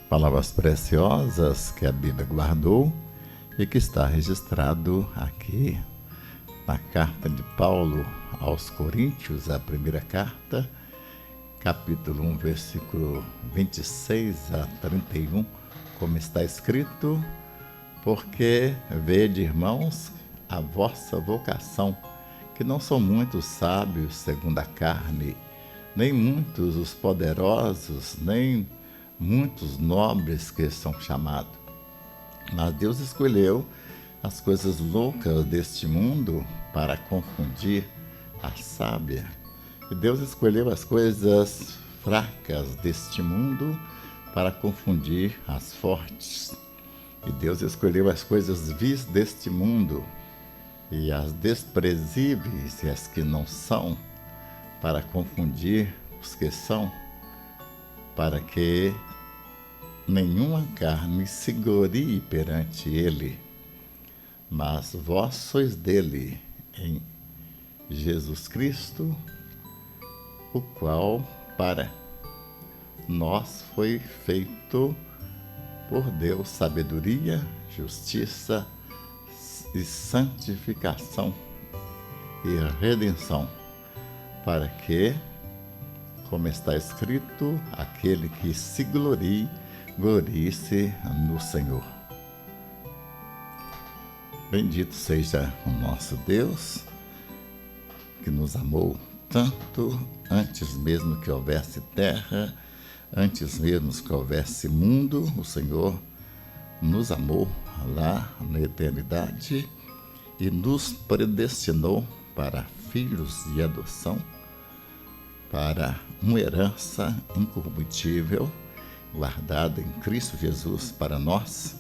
Palavras preciosas que a Bíblia guardou e que está registrado aqui na carta de Paulo aos Coríntios, a primeira carta, capítulo 1, versículo 26 a 31, como está escrito: porque vede, irmãos, a vossa vocação, que não são muitos sábios segundo a carne, nem muitos os poderosos, nem muitos nobres que são chamados. Mas Deus escolheu as coisas loucas deste mundo para confundir a sábia. E Deus escolheu as coisas fracas deste mundo para confundir as fortes. E Deus escolheu as coisas vis deste mundo e as desprezíveis e as que não são, para confundir os que são, para que nenhuma carne se glorie perante ele. Mas vós sois dele, em Jesus Cristo, o qual para nós foi feito por Deus sabedoria, justiça e santificação e redenção, para que, como está escrito, aquele que se glorie-se no Senhor. Bendito seja o nosso Deus, que nos amou tanto antes mesmo que houvesse terra, antes mesmo que houvesse mundo. O Senhor nos amou lá na eternidade e nos predestinou para filhos de adoção, para uma herança incorruptível, guardada em Cristo Jesus para nós,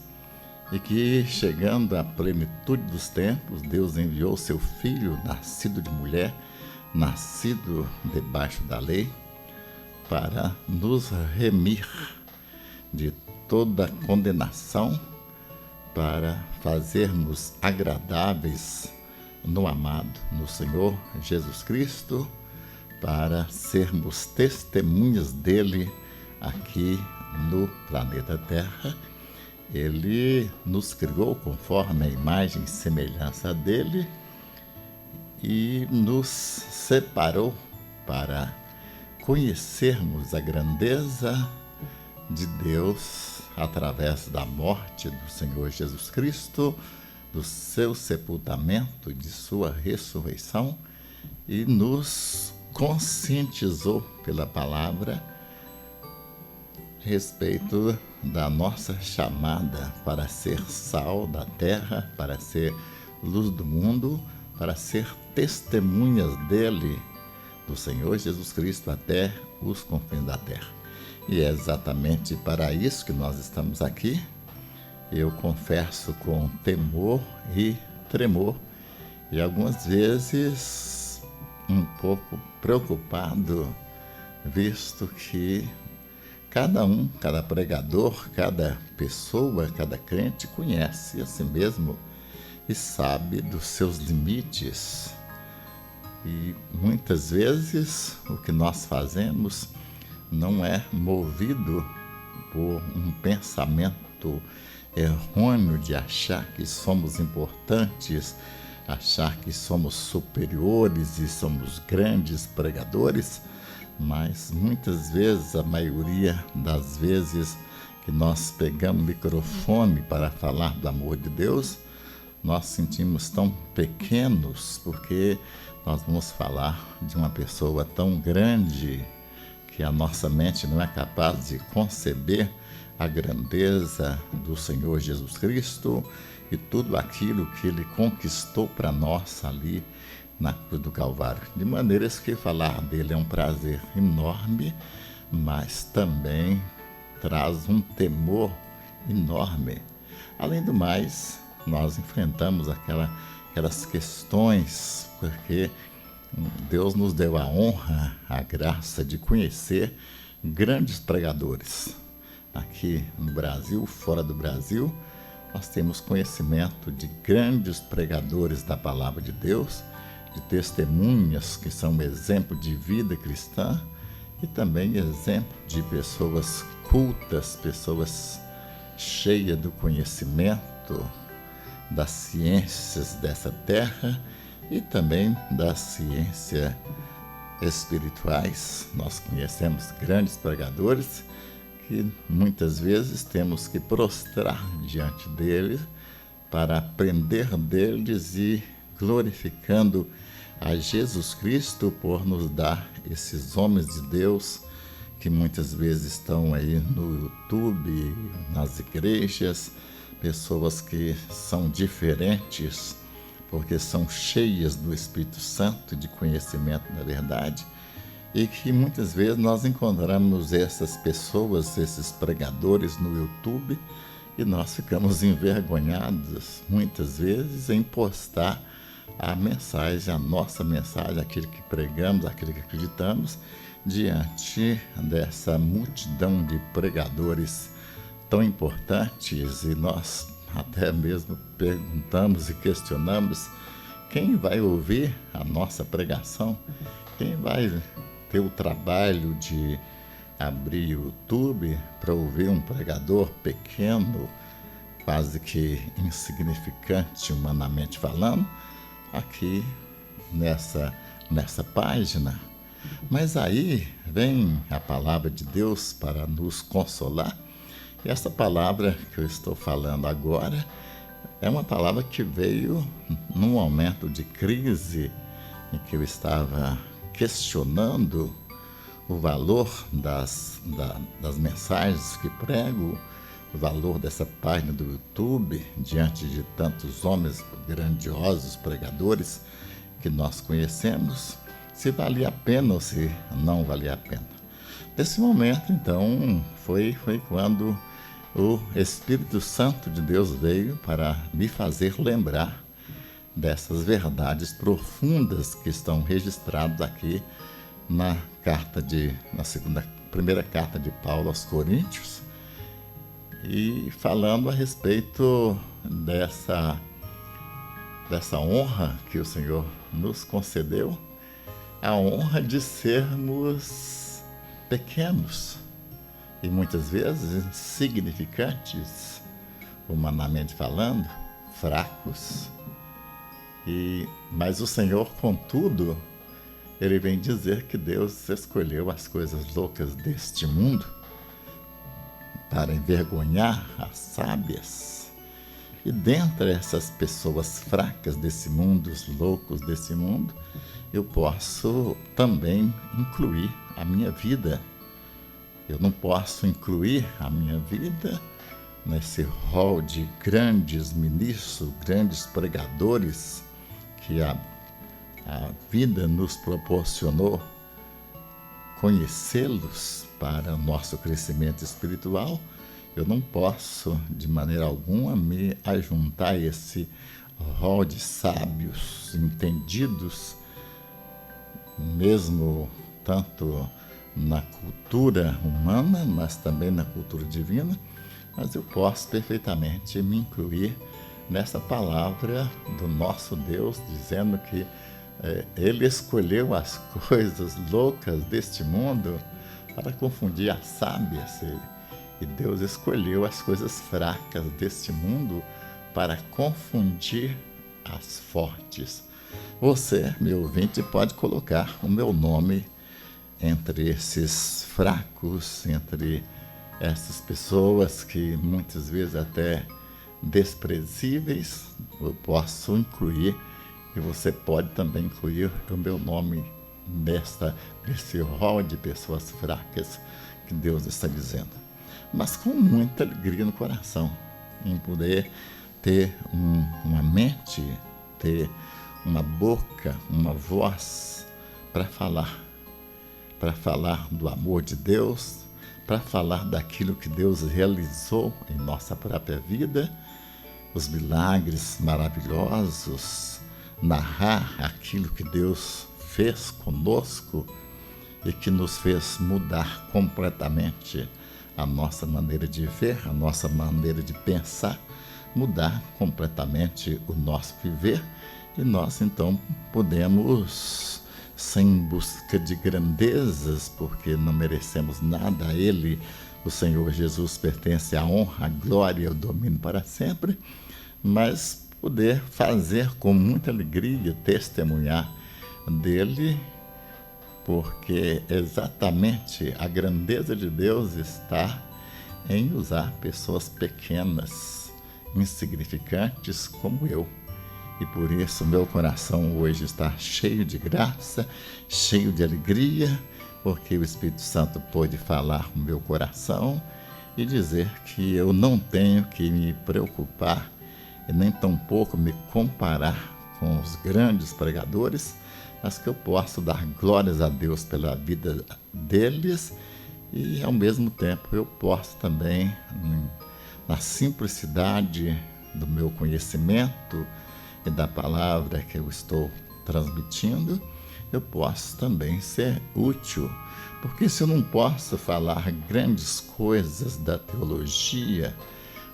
e que, chegando à plenitude dos tempos, Deus enviou seu Filho, nascido de mulher, nascido debaixo da lei, para nos remir de toda condenação, para fazermos agradáveis no amado, no Senhor Jesus Cristo, para sermos testemunhas dele aqui no planeta Terra. Ele nos criou conforme a imagem e semelhança dele e nos separou para conhecermos a grandeza de Deus através da morte do Senhor Jesus Cristo, do seu sepultamento, de sua ressurreição, e nos conscientizou pela palavra a respeito da nossa chamada para ser sal da terra, para ser luz do mundo, para ser testemunhas dele, do Senhor Jesus Cristo, até os confins da terra. E é exatamente para isso que nós estamos aqui. Eu confesso com temor e tremor, e algumas vezes um pouco preocupado, visto que cada pregador, cada pessoa, cada crente conhece a si mesmo e sabe dos seus limites. E muitas vezes o que nós fazemos não é movido por um pensamento errôneo de achar que somos importantes, achar que somos superiores e somos grandes pregadores, mas muitas vezes, a maioria das vezes que nós pegamos o microfone para falar do amor de Deus, nós sentimos tão pequenos, porque nós vamos falar de uma pessoa tão grande que a nossa mente não é capaz de conceber a grandeza do Senhor Jesus Cristo e tudo aquilo que ele conquistou para nós ali na cruz do Calvário. De maneiras que falar dele é um prazer enorme, mas também traz um temor enorme. Além do mais, nós enfrentamos aquelas questões, porque Deus nos deu a honra, a graça de conhecer grandes pregadores. Aqui no Brasil, fora do Brasil, nós temos conhecimento de grandes pregadores da palavra de Deus, de testemunhas que são exemplo de vida cristã e também exemplo de pessoas cultas, pessoas cheias do conhecimento das ciências dessa terra e também das ciências espirituais. Nós conhecemos grandes pregadores que muitas vezes temos que prostrar diante deles para aprender deles e glorificando a Jesus Cristo por nos dar esses homens de Deus que muitas vezes estão aí no YouTube, nas igrejas, pessoas que são diferentes porque são cheias do Espírito Santo, de conhecimento da verdade, e que muitas vezes nós encontramos essas pessoas, esses pregadores no YouTube, e nós ficamos envergonhados, muitas vezes, em postar a mensagem, a nossa mensagem, aquilo que pregamos, aquilo que acreditamos, diante dessa multidão de pregadores tão importantes, e nós até mesmo perguntamos e questionamos quem vai ouvir a nossa pregação, quem vai ter o trabalho de abrir o YouTube para ouvir um pregador pequeno, quase que insignificante humanamente falando, aqui nessa página. Mas aí vem a palavra de Deus para nos consolar. E essa palavra que eu estou falando agora é uma palavra que veio num momento de crise em que eu estava questionando o valor das mensagens que prego, o valor dessa página do YouTube, diante de tantos homens grandiosos, pregadores que nós conhecemos, se valia a pena ou se não valia a pena. Nesse momento, então, foi quando o Espírito Santo de Deus veio para me fazer lembrar dessas verdades profundas que estão registradas aqui na primeira carta de Paulo aos Coríntios, e falando a respeito dessa honra que o Senhor nos concedeu, a honra de sermos pequenos e muitas vezes insignificantes, humanamente falando, fracos. Mas o Senhor, contudo, Ele vem dizer que Deus escolheu as coisas loucas deste mundo para envergonhar as sábias. E dentre essas pessoas fracas desse mundo, os loucos desse mundo, eu posso também incluir a minha vida. Eu não posso incluir a minha vida nesse rol de grandes ministros, grandes pregadores que a vida nos proporcionou conhecê-los para o nosso crescimento espiritual. Eu não posso, de maneira alguma, me ajuntar a esse rol de sábios, entendidos, mesmo tanto na cultura humana, mas também na cultura divina, mas eu posso perfeitamente me incluir nessa palavra do nosso Deus, dizendo que Ele escolheu as coisas loucas deste mundo para confundir as sábias, e Deus escolheu as coisas fracas deste mundo para confundir as fortes. Você, meu ouvinte, pode colocar o meu nome entre esses fracos, entre essas pessoas que muitas vezes até desprezíveis. Eu posso incluir, e você pode também incluir o meu nome nesse rol de pessoas fracas que Deus está dizendo. Mas com muita alegria no coração, em poder ter uma mente, ter uma boca, uma voz para falar do amor de Deus, para falar daquilo que Deus realizou em nossa própria vida, os milagres maravilhosos, narrar aquilo que Deus fez conosco e que nos fez mudar completamente a nossa maneira de ver, a nossa maneira de pensar, mudar completamente o nosso viver, e nós então podemos sem busca de grandezas, porque não merecemos nada a Ele. O Senhor Jesus pertence à honra, à glória e ao domínio para sempre, mas poder fazer com muita alegria, testemunhar dele, porque exatamente a grandeza de Deus está em usar pessoas pequenas, insignificantes como eu. E por isso meu coração hoje está cheio de graça, cheio de alegria, porque o Espírito Santo pôde falar no meu coração e dizer que eu não tenho que me preocupar e nem tampouco me comparar com os grandes pregadores, mas que eu posso dar glórias a Deus pela vida deles e, ao mesmo tempo, eu posso também, na simplicidade do meu conhecimento e da palavra que eu estou transmitindo, eu posso também ser útil. Porque se eu não posso falar grandes coisas da teologia,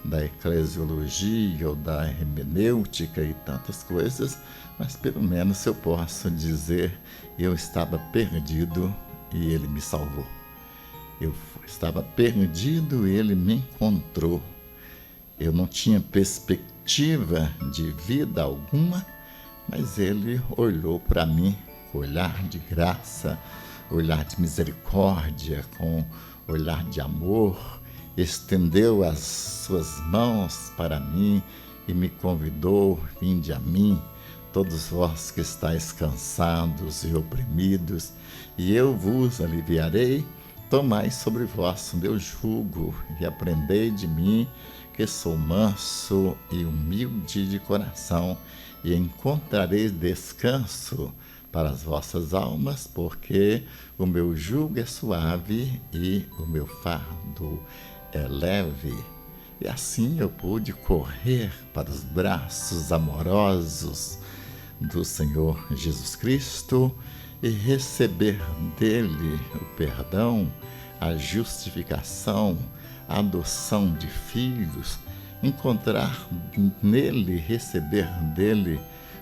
da eclesiologia ou da hermenêutica e tantas coisas, mas pelo menos eu posso dizer: eu estava perdido e ele me salvou. Eu estava perdido e ele me encontrou. Eu não tinha perspectiva de vida alguma, mas ele olhou para mim com olhar de graça, olhar de misericórdia, com olhar de amor, estendeu as suas mãos para mim e me convidou: vinde a mim, todos vós que estáis cansados e oprimidos, e eu vos aliviarei. Tomai sobre vós o meu jugo e aprendei de mim, que sou manso e humilde de coração, e encontrareis descanso para as vossas almas, porque o meu jugo é suave e o meu fardo é leve. E assim eu pude correr para os braços amorosos do Senhor Jesus Cristo e receber dele o perdão, a justificação, a adoção de filhos, encontrar nele, receber dele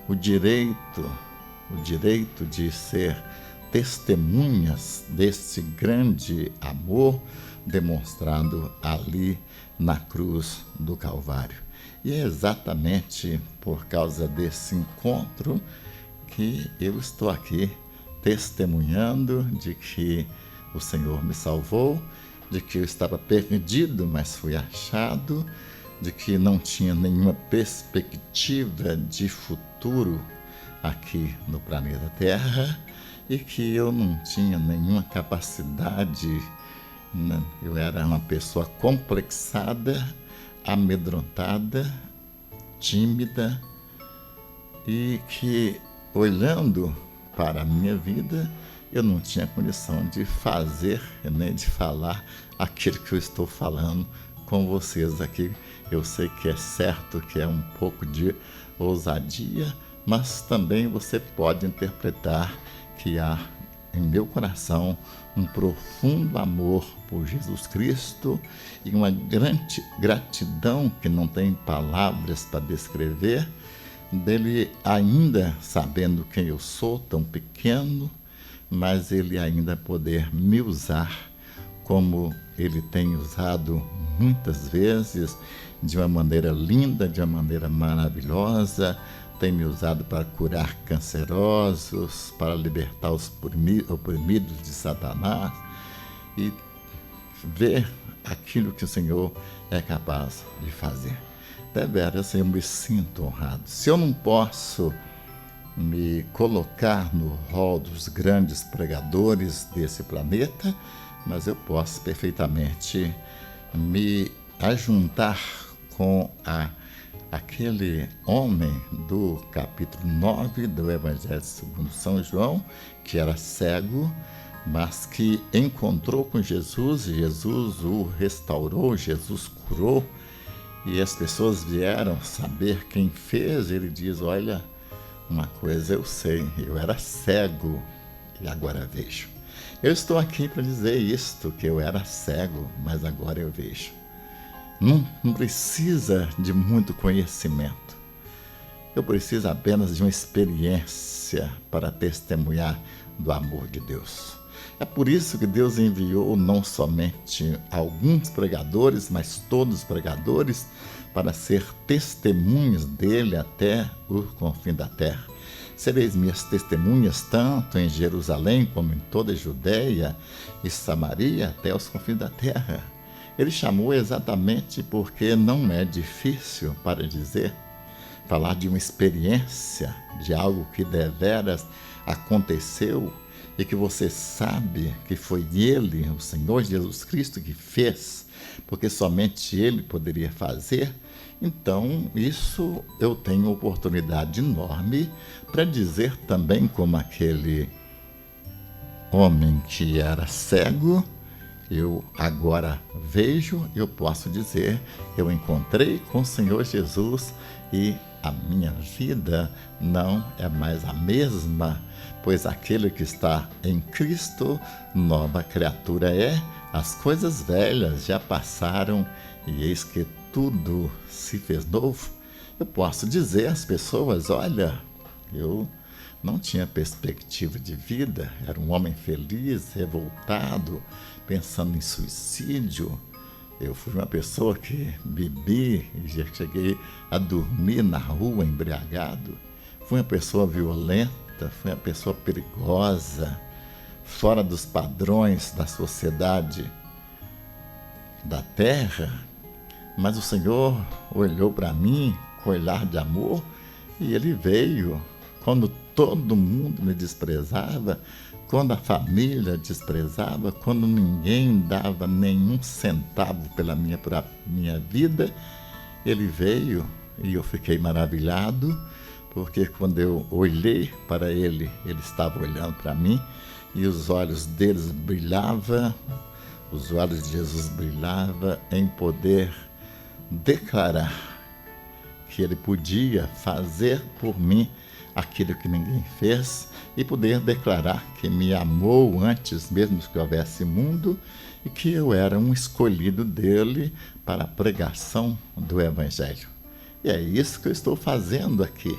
o direito de ser testemunhas desse grande amor demonstrado ali na cruz do Calvário. E é exatamente por causa desse encontro que eu estou aqui testemunhando de que o Senhor me salvou, de que eu estava perdido, mas fui achado, de que não tinha nenhuma perspectiva de futuro aqui no planeta Terra e que eu não tinha nenhuma capacidade, eu era uma pessoa complexada, amedrontada, tímida e que, olhando para a minha vida, eu não tinha condição de fazer nem de falar aquilo que eu estou falando com vocês aqui. Eu sei que é certo que é um pouco de ousadia, mas também você pode interpretar que há em meu coração um profundo amor por Jesus Cristo e uma grande gratidão que não tem palavras para descrever, dele ainda sabendo quem eu sou, tão pequeno, mas ele ainda poder me usar como ele tem usado muitas vezes, de uma maneira linda, de uma maneira maravilhosa, tem me usado para curar cancerosos, para libertar os oprimidos de Satanás e ver aquilo que o Senhor é capaz de fazer. Deveras, eu me sinto honrado. Se eu não posso me colocar no rol dos grandes pregadores desse planeta, mas eu posso perfeitamente me ajuntar com aquele homem do capítulo 9 do Evangelho segundo São João, que era cego, mas que encontrou com Jesus, e Jesus o restaurou, Jesus curou, e as pessoas vieram saber quem fez. Ele diz: olha, uma coisa eu sei, eu era cego e agora vejo. Eu estou aqui para dizer isto, que eu era cego, mas agora eu vejo. Não precisa de muito conhecimento. Eu preciso apenas de uma experiência para testemunhar do amor de Deus. É por isso que Deus enviou não somente alguns pregadores, mas todos os pregadores, para ser testemunhas dele até o confim da terra. Sereis minhas testemunhas tanto em Jerusalém como em toda a Judéia e Samaria até os confins da terra. Ele chamou exatamente porque não é difícil para dizer, falar de uma experiência, de algo que deveras aconteceu e que você sabe que foi Ele, o Senhor Jesus Cristo, que fez, porque somente Ele poderia fazer. Então, isso eu tenho oportunidade enorme para dizer também, como aquele homem que era cego, eu agora vejo, eu posso dizer, eu encontrei com o Senhor Jesus e a minha vida não é mais a mesma, pois aquele que está em Cristo, nova criatura é, as coisas velhas já passaram e eis que tudo se fez novo. Eu posso dizer às pessoas, olha, eu não tinha perspectiva de vida, era um homem feliz, revoltado, pensando em suicídio. Eu fui uma pessoa que bebi e já cheguei a dormir na rua embriagado. Fui uma pessoa violenta, fui uma pessoa perigosa, fora dos padrões da sociedade da terra. Mas o Senhor olhou para mim com olhar de amor e Ele veio quando todo mundo me desprezava, quando a família desprezava, quando ninguém dava nenhum centavo pela minha vida. Ele veio e eu fiquei maravilhado, porque quando eu olhei para Ele, Ele estava olhando para mim e os olhos deles brilhavam, os olhos de Jesus brilhavam em poder declarar que Ele podia fazer por mim aquilo que ninguém fez e poder declarar que me amou antes mesmo que houvesse mundo e que eu era um escolhido dele para a pregação do Evangelho. E é isso que eu estou fazendo aqui.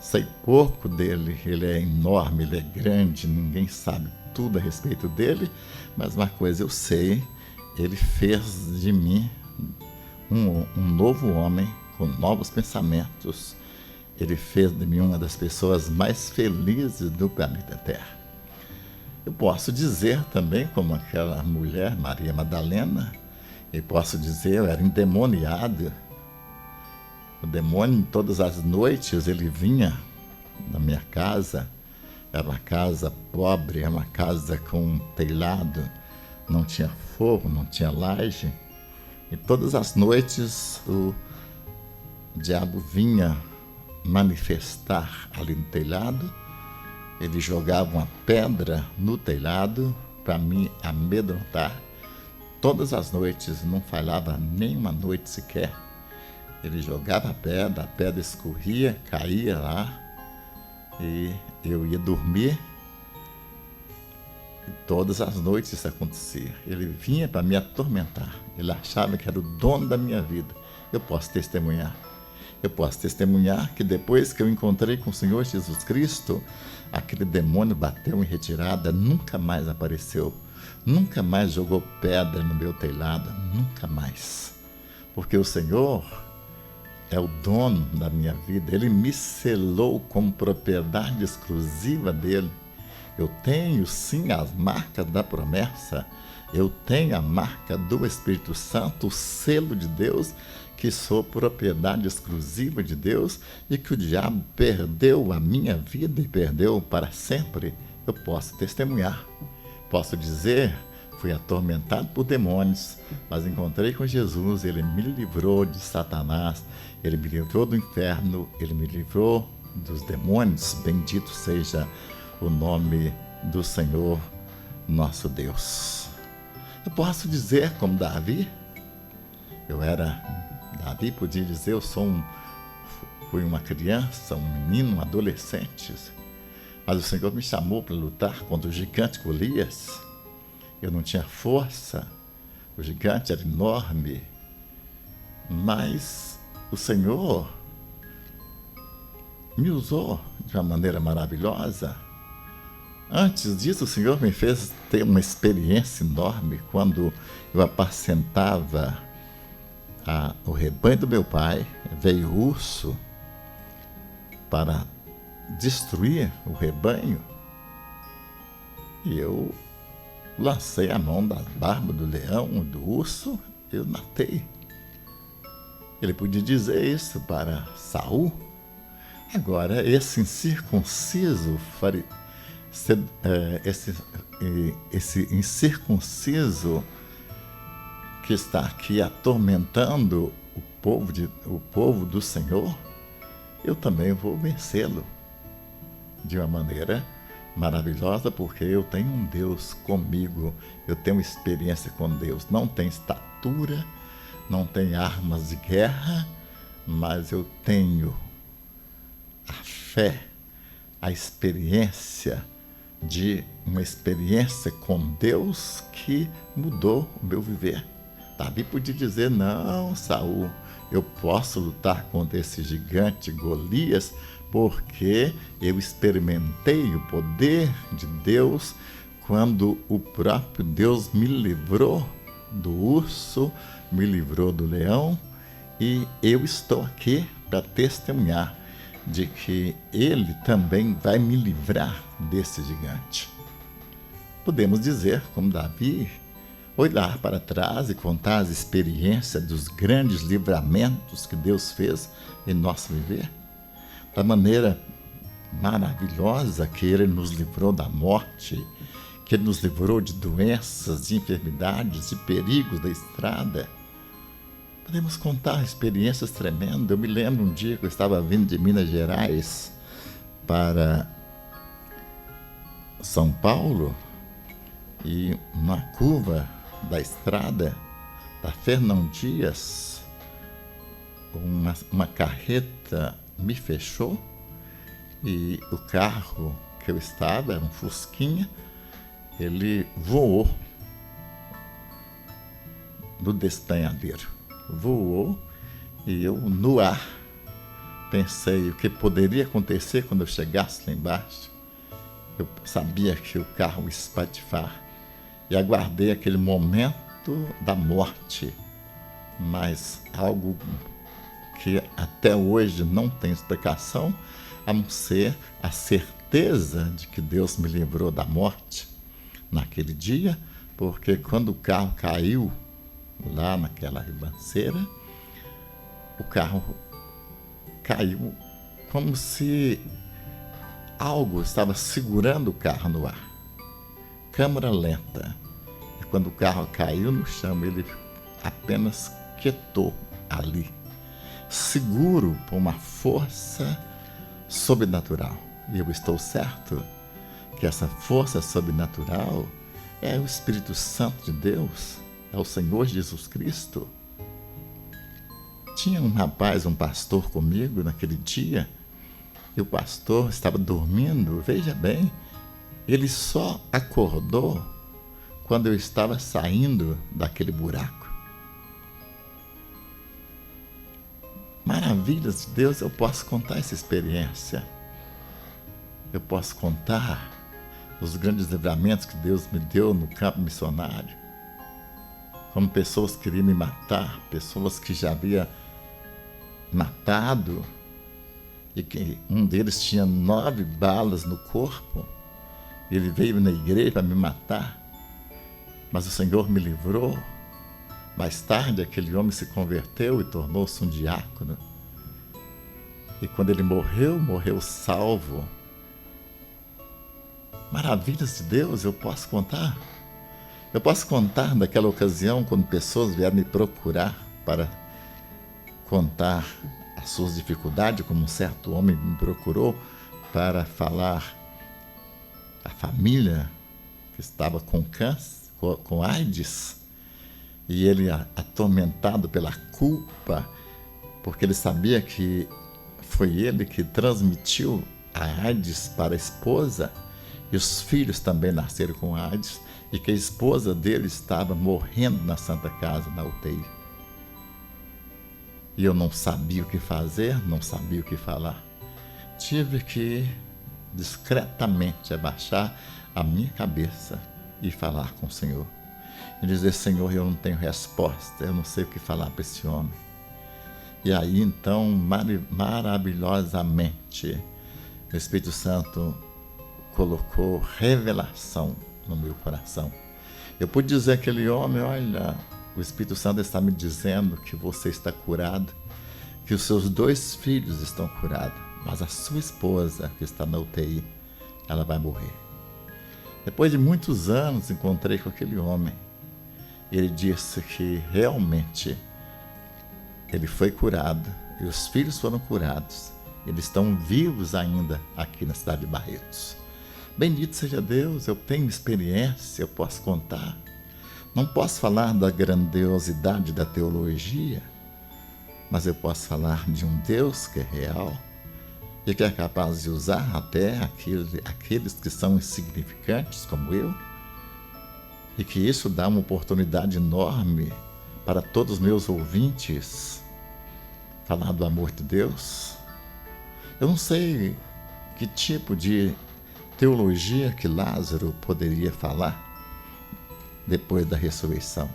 Sei pouco dele, ele é enorme, ele é grande, ninguém sabe tudo a respeito dele, mas uma coisa eu sei, ele fez de mim um novo homem com novos pensamentos. Ele fez de mim uma das pessoas mais felizes do planeta Terra. Eu posso dizer também, como aquela mulher, Maria Madalena, eu posso dizer, eu era endemoniado. O demônio, todas as noites, ele vinha na minha casa. Era uma casa pobre, era uma casa com um telhado, não tinha forro, não tinha laje. E todas as noites o diabo vinha manifestar ali no telhado. Ele jogava uma pedra no telhado para me amedrontar. Todas as noites, não falhava nenhuma noite sequer. Ele jogava a pedra escorria, caía lá e eu ia dormir. E todas as noites isso acontecia. Ele vinha para me atormentar. Ele achava que era o dono da minha vida. Eu posso testemunhar. Eu posso testemunhar que depois que eu encontrei com o Senhor Jesus Cristo, aquele demônio bateu em retirada, nunca mais apareceu, nunca mais jogou pedra no meu telhado, nunca mais. Porque o Senhor é o dono da minha vida, Ele me selou como propriedade exclusiva dEle. Eu tenho sim as marcas da promessa, eu tenho a marca do Espírito Santo, o selo de Deus, que sou propriedade exclusiva de Deus e que o diabo perdeu a minha vida e perdeu para sempre. Eu posso testemunhar, posso dizer, fui atormentado por demônios, mas encontrei com Jesus, Ele me livrou de Satanás, Ele me livrou do inferno, Ele me livrou dos demônios. Bendito seja o nome do Senhor nosso Deus. Eu posso dizer como Davi, Davi podia dizer, fui uma criança, um menino, um adolescente, mas o Senhor me chamou para lutar contra o gigante Golias. Eu não tinha força, o gigante era enorme, mas o Senhor me usou de uma maneira maravilhosa. Antes disso, o Senhor me fez ter uma experiência enorme quando eu apacentava o rebanho do meu pai. Veio o urso para destruir o rebanho e eu lancei a mão da barba do leão, do urso, eu matei. Ele podia dizer isso para Saul. Agora, esse incircunciso, esse incircunciso que está aqui atormentando o povo do Senhor, eu também vou vencê-lo de uma maneira maravilhosa, porque eu tenho um Deus comigo, eu tenho experiência com Deus. Não tem estatura, não tem armas de guerra, mas eu tenho a fé, a experiência de uma experiência com Deus que mudou o meu viver. Davi podia dizer: não, Saul, eu posso lutar contra esse gigante Golias, porque eu experimentei o poder de Deus quando o próprio Deus me livrou do urso, me livrou do leão, e eu estou aqui para testemunhar de que Ele também vai me livrar desse gigante. Podemos dizer, como Davi, olhar para trás e contar as experiências dos grandes livramentos que Deus fez em nosso viver, da maneira maravilhosa que Ele nos livrou da morte, que Ele nos livrou de doenças, de enfermidades, de perigos da estrada. Podemos contar experiências tremendas. Eu me lembro um dia que eu estava vindo de Minas Gerais para São Paulo, e na curva da estrada da Fernão Dias, uma carreta me fechou, e o carro que eu estava, era um Fusquinha, ele voou no despenhadeiro. Voou, e eu, no ar, pensei o que poderia acontecer quando eu chegasse lá embaixo. Eu sabia que o carro ia espatifar, e aguardei aquele momento da morte, mas algo que até hoje não tem explicação, a não ser a certeza de que Deus me livrou da morte naquele dia, porque quando o carro caiu lá naquela ribanceira, o carro caiu como se algo estava segurando o carro no ar. Câmara lenta. E quando o carro caiu no chão, ele apenas quietou ali, seguro por uma força sobrenatural. E eu estou certo que essa força sobrenatural é o Espírito Santo de Deus, é o Senhor Jesus Cristo. Tinha um rapaz, um pastor comigo naquele dia, e o pastor estava dormindo. Veja bem, ele só acordou quando eu estava saindo daquele buraco. Maravilhas de Deus, eu posso contar essa experiência. Eu posso contar os grandes livramentos que Deus me deu no campo missionário. Como pessoas queriam me matar, pessoas que já havia matado, e que um deles tinha 9 balas no corpo. Ele veio na igreja para me matar, mas o Senhor me livrou. Mais tarde, aquele homem se converteu e tornou-se um diácono. E quando ele morreu, morreu salvo. Maravilhas de Deus, eu posso contar. Eu posso contar daquela ocasião quando pessoas vieram me procurar para contar as suas dificuldades, como um certo homem me procurou para falar a família que estava com câncer, com AIDS, e ele atormentado pela culpa, porque ele sabia que foi ele que transmitiu a AIDS para a esposa, e os filhos também nasceram com AIDS, e que a esposa dele estava morrendo na Santa Casa, na UTI. E eu não sabia o que fazer, não sabia o que falar. Tive que discretamente abaixar a minha cabeça e falar com o Senhor. E dizer: Senhor, eu não tenho resposta, eu não sei o que falar para esse homem. E aí, então, maravilhosamente, o Espírito Santo colocou revelação no meu coração. Eu pude dizer àquele homem: olha, o Espírito Santo está me dizendo que você está curado, que os seus 2 filhos estão curados, mas a sua esposa, que está na UTI, ela vai morrer. Depois de muitos anos, encontrei com aquele homem. Ele disse que realmente ele foi curado e os filhos foram curados. Eles estão vivos ainda aqui na cidade de Barretos. Bendito seja Deus, eu tenho experiência, eu posso contar. Não posso falar da grandiosidade da teologia, mas eu posso falar de um Deus que é real e que é capaz de usar até aqueles que são insignificantes como eu, e que isso dá uma oportunidade enorme para todos os meus ouvintes falar do amor de Deus. Eu não sei que tipo de teologia que Lázaro poderia falar depois da ressurreição.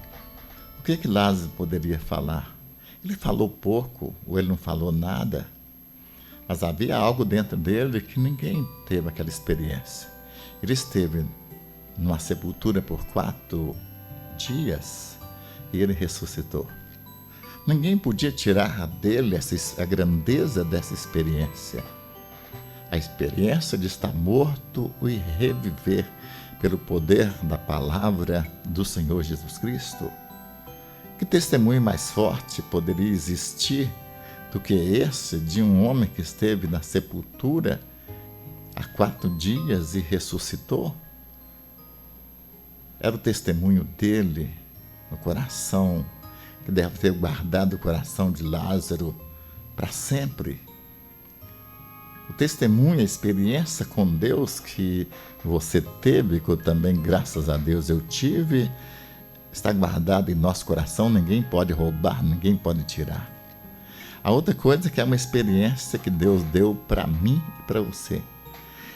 O que Lázaro poderia falar? Ele falou pouco ou ele não falou nada, mas havia algo dentro dele que ninguém teve aquela experiência. Ele esteve numa sepultura por 4 dias e ele ressuscitou. Ninguém podia tirar dele a grandeza dessa experiência. A experiência de estar morto e reviver pelo poder da palavra do Senhor Jesus Cristo. Que testemunho mais forte poderia existir do que esse de um homem que esteve na sepultura há 4 dias e ressuscitou? Era o testemunho dele no coração, que deve ter guardado o coração de Lázaro para sempre. O testemunho, a experiência com Deus que você teve, que eu também, graças a Deus, eu tive, está guardado em nosso coração, ninguém pode roubar, ninguém pode tirar. A outra coisa é que é uma experiência que Deus deu para mim e para você.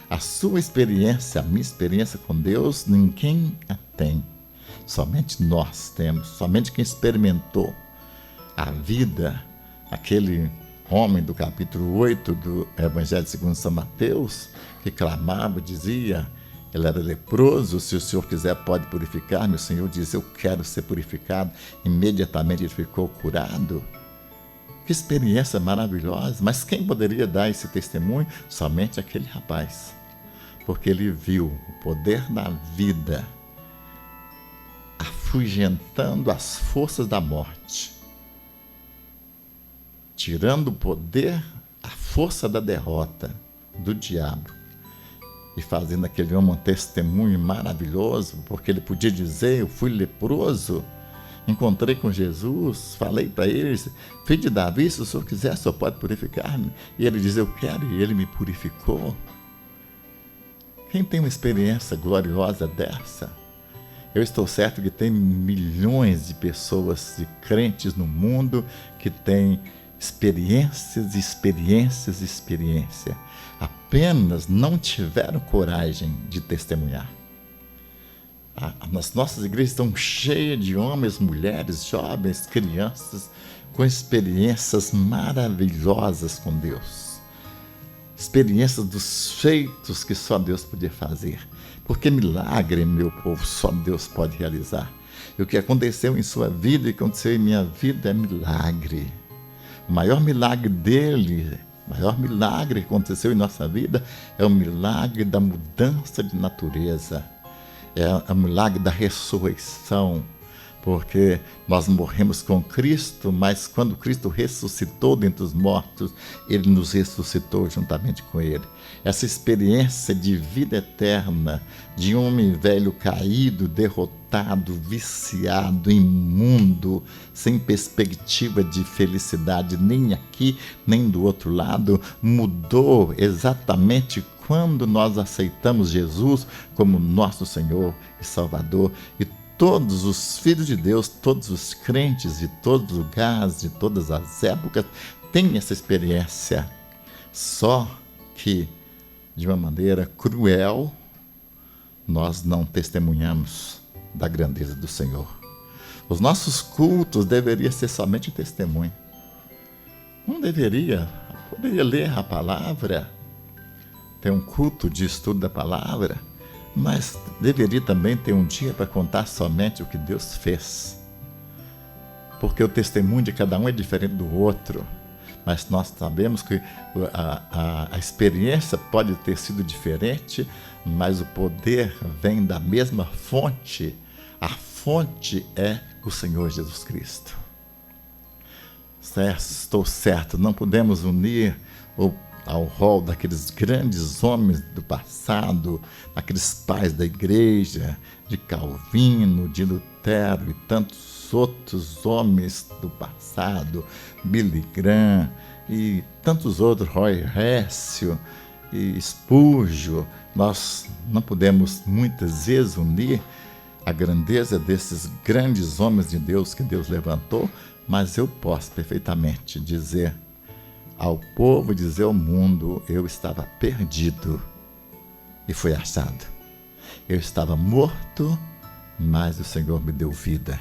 A sua experiência, a minha experiência com Deus, ninguém a tem. Somente nós temos, somente quem experimentou a vida, aquele homem do capítulo 8 do Evangelho segundo São Mateus, que clamava, dizia, ele era leproso: se o Senhor quiser pode purificar-me. O Senhor diz: eu quero ser purificado. Imediatamente ele ficou curado. Que experiência maravilhosa! Mas quem poderia dar esse testemunho? Somente aquele rapaz, porque ele viu o poder da vida afugentando as forças da morte, tirando o poder, a força da derrota do diabo, e fazendo aquele homem um testemunho maravilhoso, porque ele podia dizer: eu fui leproso, encontrei com Jesus, falei para ele: filho de Davi, se o Senhor quiser, o Senhor pode purificar-me. E ele diz: eu quero, e ele me purificou. Quem tem uma experiência gloriosa dessa? Eu estou certo que tem milhões de pessoas, de crentes no mundo, que têm experiências, apenas não tiveram coragem de testemunhar. As nossas igrejas estão cheias de homens, mulheres, jovens, crianças, com experiências maravilhosas com Deus. Experiências dos feitos que só Deus podia fazer. Porque milagre, meu povo, só Deus pode realizar. E o que aconteceu em sua vida e aconteceu em minha vida é milagre. O maior milagre dele, o maior milagre que aconteceu em nossa vida é o milagre da mudança de natureza. É o milagre da ressurreição. Porque nós morremos com Cristo, mas quando Cristo ressuscitou dentre os mortos, Ele nos ressuscitou juntamente com Ele. Essa experiência de vida eterna, de um homem velho caído, derrotado, viciado, imundo, sem perspectiva de felicidade, nem aqui, nem do outro lado, mudou exatamente quando nós aceitamos Jesus como nosso Senhor e Salvador. E todos os filhos de Deus, todos os crentes de todos os lugares, de todas as épocas, têm essa experiência. Só que de uma maneira cruel, nós não testemunhamos da grandeza do Senhor. Os nossos cultos deveriam ser somente testemunho. Não poderia ler a palavra, ter um culto de estudo da palavra, mas deveria também ter um dia para contar somente o que Deus fez. Porque o testemunho de cada um é diferente do outro, mas nós sabemos que a experiência pode ter sido diferente, mas o poder vem da mesma fonte. A fonte é o Senhor Jesus Cristo. Certo, estou certo, não podemos unir ao rol daqueles grandes homens do passado, aqueles pais da igreja, de Calvino, de Lutero e tantos outros homens do passado, Billy Graham e tantos outros, Roy Hessel e Spurgeon. Nós não podemos muitas vezes unir a grandeza desses grandes homens de Deus que Deus levantou, mas eu posso perfeitamente dizer ao povo, dizer ao mundo: eu estava perdido e fui achado. Eu estava morto, mas o Senhor me deu vida.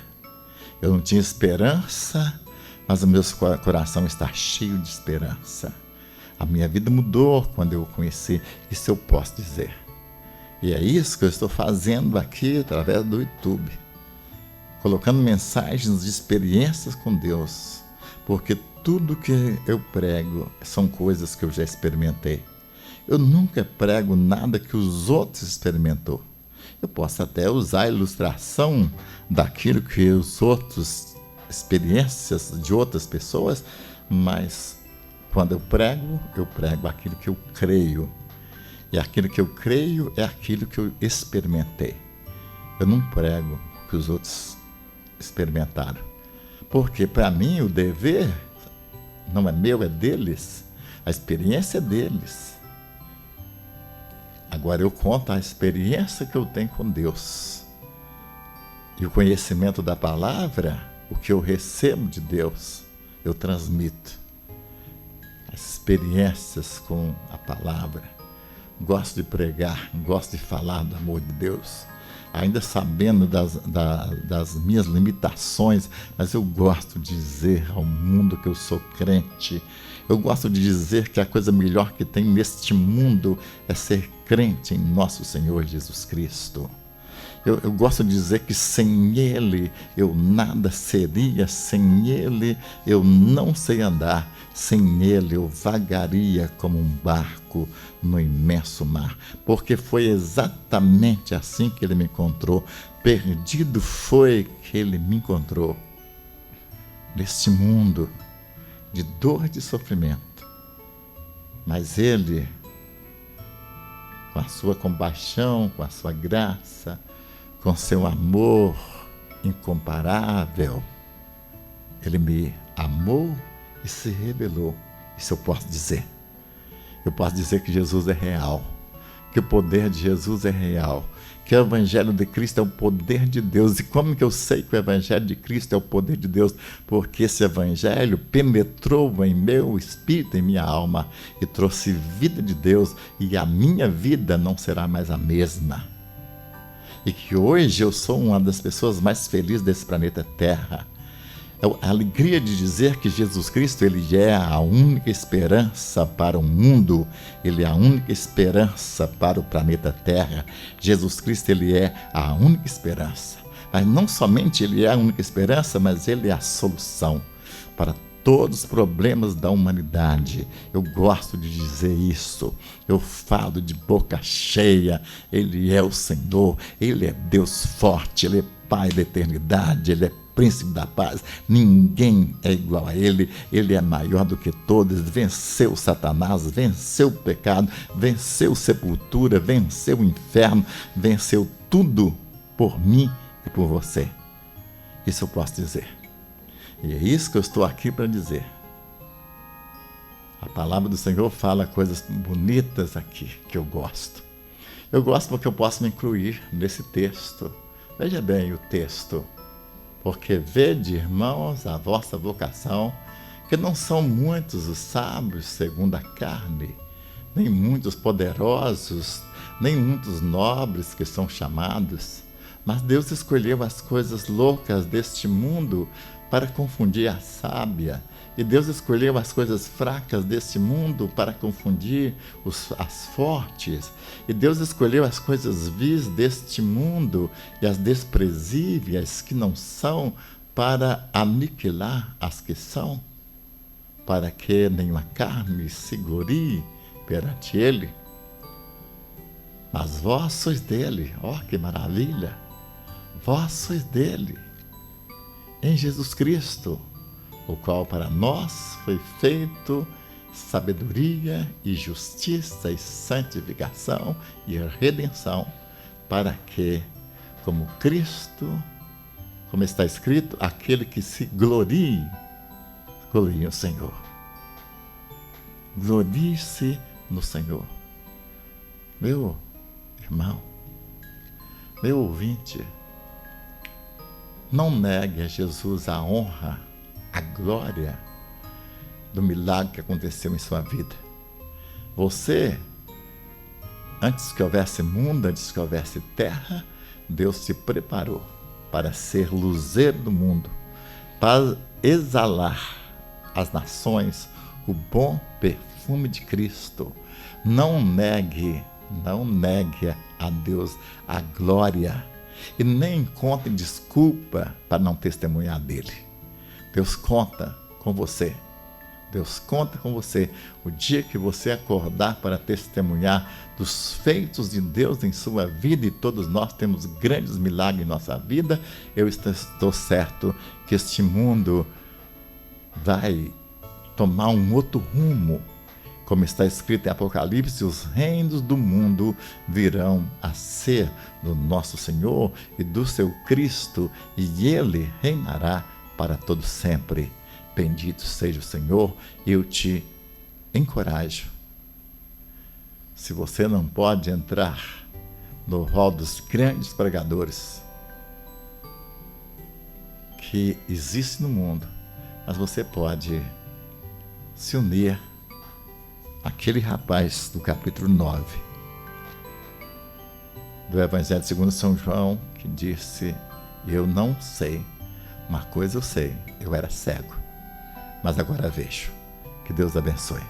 Eu não tinha esperança, mas o meu coração está cheio de esperança. A minha vida mudou quando eu o conheci, isso eu posso dizer. E é isso que eu estou fazendo aqui através do YouTube, colocando mensagens de experiências com Deus, porque tudo que eu prego são coisas que eu já experimentei. Eu nunca prego nada que os outros experimentou. Eu posso até usar a ilustração daquilo que os outros, experiências de outras pessoas, mas quando eu prego aquilo que eu creio. E aquilo que eu creio é aquilo que eu experimentei. Eu não prego o que os outros experimentaram. Porque para mim o dever não é meu, é deles. A experiência é deles. Agora eu conto a experiência que eu tenho com Deus. E o conhecimento da palavra, o que eu recebo de Deus, eu transmito. As experiências com a palavra. Gosto de pregar, gosto de falar do amor de Deus, ainda sabendo das minhas limitações, mas eu gosto de dizer ao mundo que eu sou crente. Eu gosto de dizer que a coisa melhor que tem neste mundo é ser crente em nosso Senhor Jesus Cristo. Eu gosto de dizer que sem Ele eu nada seria, sem Ele eu não sei andar, sem Ele eu vagaria como um barco no imenso mar, porque foi exatamente assim que Ele me encontrou. Perdido foi que Ele me encontrou neste mundo de dor e de sofrimento, mas Ele, com a sua compaixão, com a sua graça, com seu amor incomparável, Ele me amou e se revelou. Isso eu posso dizer. Eu posso dizer que Jesus é real, que o poder de Jesus é real, que o Evangelho de Cristo é o poder de Deus. E como que eu sei que o Evangelho de Cristo é o poder de Deus? Porque esse Evangelho penetrou em meu espírito, em minha alma, e trouxe vida de Deus, e a minha vida não será mais a mesma. E que hoje eu sou uma das pessoas mais felizes desse planeta Terra. A alegria de dizer que Jesus Cristo, Ele é a única esperança para o mundo, Ele é a única esperança para o planeta Terra. Jesus Cristo, Ele é a única esperança. Mas não somente Ele é a única esperança, mas Ele é a solução para todos os problemas da humanidade. Eu gosto de dizer isso. Eu falo de boca cheia. Ele é o Senhor, Ele é Deus forte, Ele é Pai da eternidade, Ele é Príncipe da paz. Ninguém é igual a Ele. Ele é maior do que todos. Venceu Satanás, venceu o pecado, venceu sepultura, venceu o inferno, venceu tudo por mim e por você. Isso eu posso dizer. E é isso que eu estou aqui para dizer. A palavra do Senhor fala coisas bonitas aqui, que eu gosto. Eu gosto porque eu posso me incluir nesse texto. Veja bem o texto. Porque vede, irmãos, a vossa vocação, que não são muitos os sábios segundo a carne, nem muitos poderosos, nem muitos nobres que são chamados, mas Deus escolheu as coisas loucas deste mundo para confundir a sábia, e Deus escolheu as coisas fracas deste mundo para confundir as fortes, e Deus escolheu as coisas vis deste mundo e as desprezíveis que não são para aniquilar as que são, para que nenhuma carne se glorie perante ele. Mas vós sois dele, ó que maravilha! Vós sois dele, em Jesus Cristo, o qual para nós foi feito sabedoria e justiça e santificação e redenção, para que, como Cristo, como está escrito, aquele que se glorie no Senhor. Glorie-se no Senhor. Meu irmão, meu ouvinte, não negue a Jesus a honra, a glória do milagre que aconteceu em sua vida. Você, antes que houvesse mundo, antes que houvesse terra, Deus te preparou para ser luzeiro do mundo, para exalar às nações o bom perfume de Cristo. Não negue a Deus a glória e nem encontre desculpa para não testemunhar dele. Deus conta com você. Deus conta com você. O dia que você acordar para testemunhar dos feitos de Deus em sua vida, e todos nós temos grandes milagres em nossa vida, eu estou certo que este mundo vai tomar um outro rumo. Como está escrito em Apocalipse, os reinos do mundo virão a ser do nosso Senhor e do seu Cristo, e ele reinará para todo sempre. Bendito seja o Senhor. Eu te encorajo. Se você não pode entrar no rol dos grandes pregadores que existe no mundo, mas você pode se unir àquele rapaz do capítulo 9 do Evangelho segundo São João, que disse: eu não sei, uma coisa eu sei, eu era cego, mas agora vejo. Que Deus abençoe.